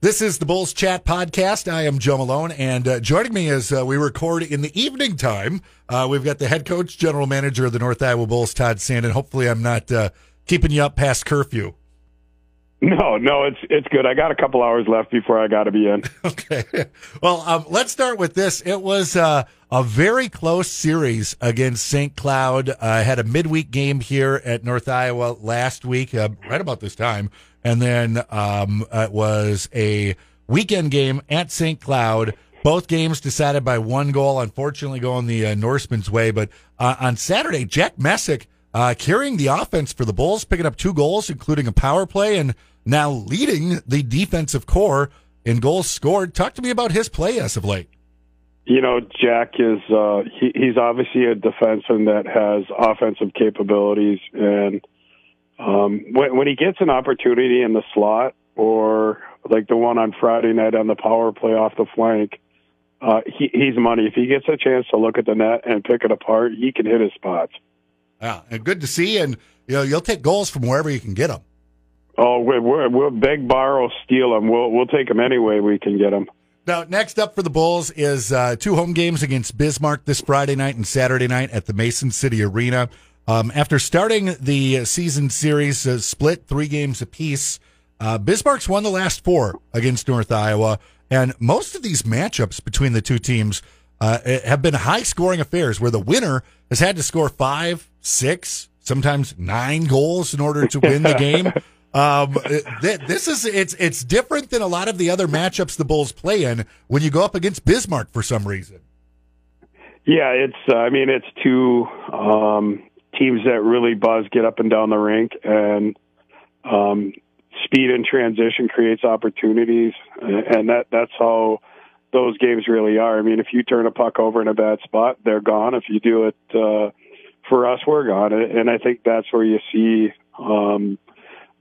This is the Bulls Chat Podcast. I am Joe Malone, and joining me as we record in the evening time, we've got the head coach, general manager of the North Iowa Bulls, Todd Sanden. Hopefully I'm not keeping you up past curfew. No, it's good. I got a couple hours left before I got to be in. Okay. Well, let's start with this. It was a very close series against St. Cloud. Had a midweek game here at North Iowa last week, right about this time. And then it was a weekend game at St. Cloud. Both games decided by one goal, unfortunately going the Norsemen's way. But on Saturday, Jack Messick carrying the offense for the Bulls, picking up 2 goals, including a power play, and now leading the defensive core in goals scored. Talk to me about his play as of late. You know, Jack is he's obviously a defenseman that has offensive capabilities, and when he gets an opportunity in the slot, or like the one on Friday night on the power play off the flank, he's money. If he gets a chance to look at the net and pick it apart, he can hit his spots. Yeah, and good to see. And you'll take goals from wherever you can get them. Oh, we'll beg, borrow, steal them. We'll take them any way we can get them. Now, next up for the Bulls is 2 home games against Bismarck this Friday night and Saturday night at the Mason City Arena. After starting the season series split 3 games apiece, Bismarck's won the last 4 against North Iowa, and most of these matchups between the two teams have been high-scoring affairs where the winner has had to score 5, 6, sometimes 9 goals in order to win the game. It's different than a lot of the other matchups the Bulls play in when you go up against Bismarck for some reason. Yeah, it's 2 teams that really buzz, get up and down the rink, and speed and transition creates opportunities, and that's how those games really are. I mean, if you turn a puck over in a bad spot, they're gone. If you do it for us, we're gone. And I think that's where you see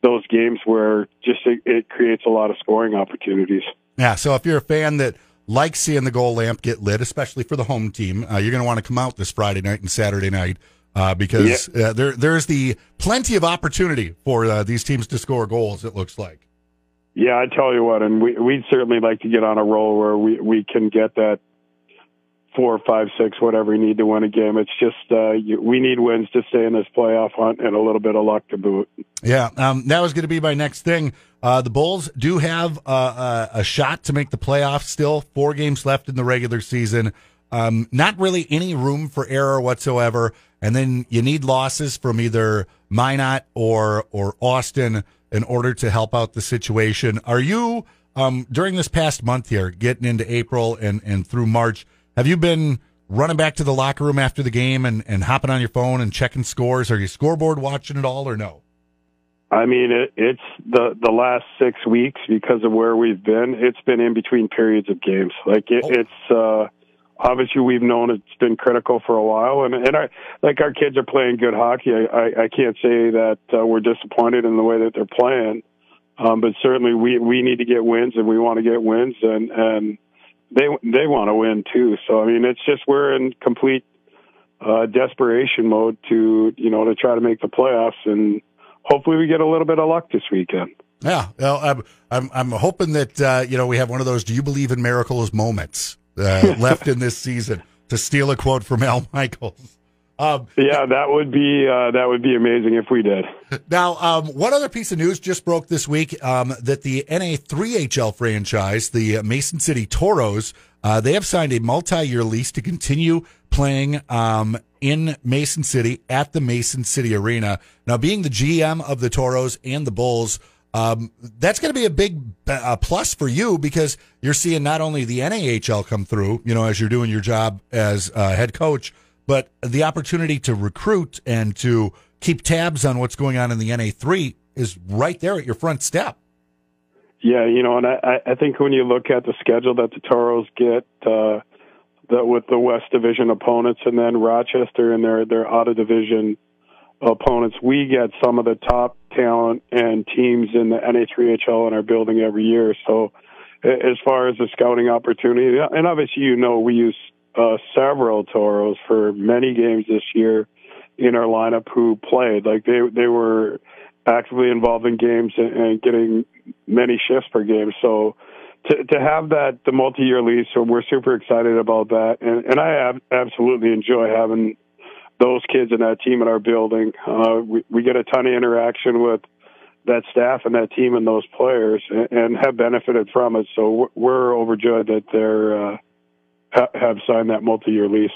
those games where just it creates a lot of scoring opportunities. Yeah, so if you're a fan that likes seeing the goal lamp get lit, especially for the home team, you're going to want to come out this Friday night and Saturday night because there's the plenty of opportunity for these teams to score goals, it looks like. Yeah, I tell you what, and we'd certainly like to get on a roll where we can get that 4, 5, 6, whatever we need to win a game. It's just we need wins to stay in this playoff hunt and a little bit of luck to boot. Yeah, that was going to be my next thing. The Bulls do have a shot to make the playoffs still. 4 games left in the regular season. Not really any room for error whatsoever. And then you need losses from either Minot or Austin in order to help out the situation. Are you, during this past month here, getting into April and through March, have you been running back to the locker room after the game and hopping on your phone and checking scores? Are you scoreboard watching it all or no? I mean, it's the last 6 weeks because of where we've been. It's been in between periods of games. Like it's obviously we've known it's been critical for a while, and our kids are playing good hockey. I can't say that we're disappointed in the way that they're playing, but certainly we need to get wins, and we want to get wins, and they want to win too. So I mean, it's just we're in complete desperation mode to try to make the playoffs, and hopefully we get a little bit of luck this weekend. Yeah, well, I'm hoping that we have one of those "Do you believe in miracles" moments left in this season. To steal a quote from Al Michaels. Yeah, that would be amazing if we did. Now, one other piece of news just broke this week that the NA3HL franchise, the Mason City Toros, they have signed a multi-year lease to continue playing in Mason City at the Mason City Arena. Now, being the GM of the Toros and the Bulls, that's going to be a big plus for you because you're seeing not only the NAHL come through, as you're doing your job as head coach, but the opportunity to recruit and to keep tabs on what's going on in the NA3 is right there at your front step. Yeah, and I think when you look at the schedule that the Toros get with the West Division opponents and then Rochester and their out-of-division opponents, we get some of the top talent and teams in the NA3HL in our building every year. So as far as the scouting opportunity, and obviously we use several Toros for many games this year in our lineup who played. Like they were actively involved in games and getting many shifts per game. So to have that, the multi-year lease, so we're super excited about that. And I absolutely enjoy having those kids and that team in our building. We get a ton of interaction with that staff and that team and those players and have benefited from it. So we're overjoyed that they're have signed that multi-year lease.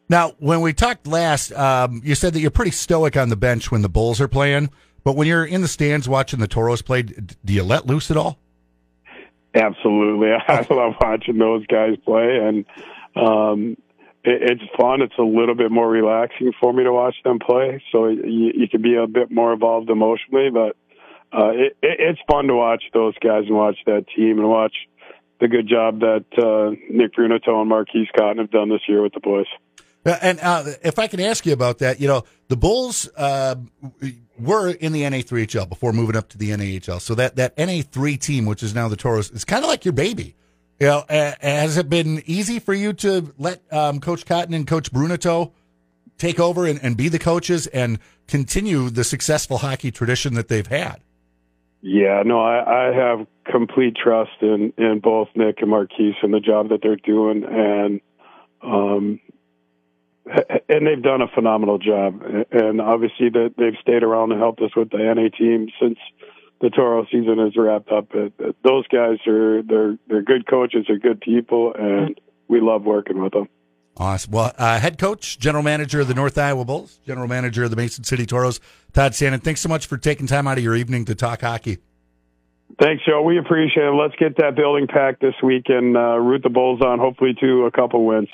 Now, when we talked last, you said that you're pretty stoic on the bench when the Bulls are playing, but when you're in the stands watching the Toros play, do you let loose at all? Absolutely. I love watching those guys play, and it's fun. It's a little bit more relaxing for me to watch them play, so you can be a bit more involved emotionally, but it's fun to watch those guys and watch that team and watch the good job that Nick Brunato and Marquise Cotton have done this year with the boys. And if I can ask you about that, the Bulls were in the NA3HL before moving up to the NAHL. So that NA3 team, which is now the Toros, is kind of like your baby. Has it been easy for you to let Coach Cotton and Coach Brunato take over and be the coaches and continue the successful hockey tradition that they've had? Yeah, no, I have complete trust in both Nick and Marquise and the job that they're doing, and they've done a phenomenal job. And obviously that they've stayed around and helped us with the NA team since the Toro season is wrapped up. Those guys they're good coaches, they're good people, and we love working with them. Awesome. Well, head coach, general manager of the North Iowa Bulls, general manager of the Mason City Toros, Todd Sanden, thanks so much for taking time out of your evening to talk hockey. Thanks, Joe. We appreciate it. Let's get that building packed this week and root the Bulls on, hopefully, to a couple wins.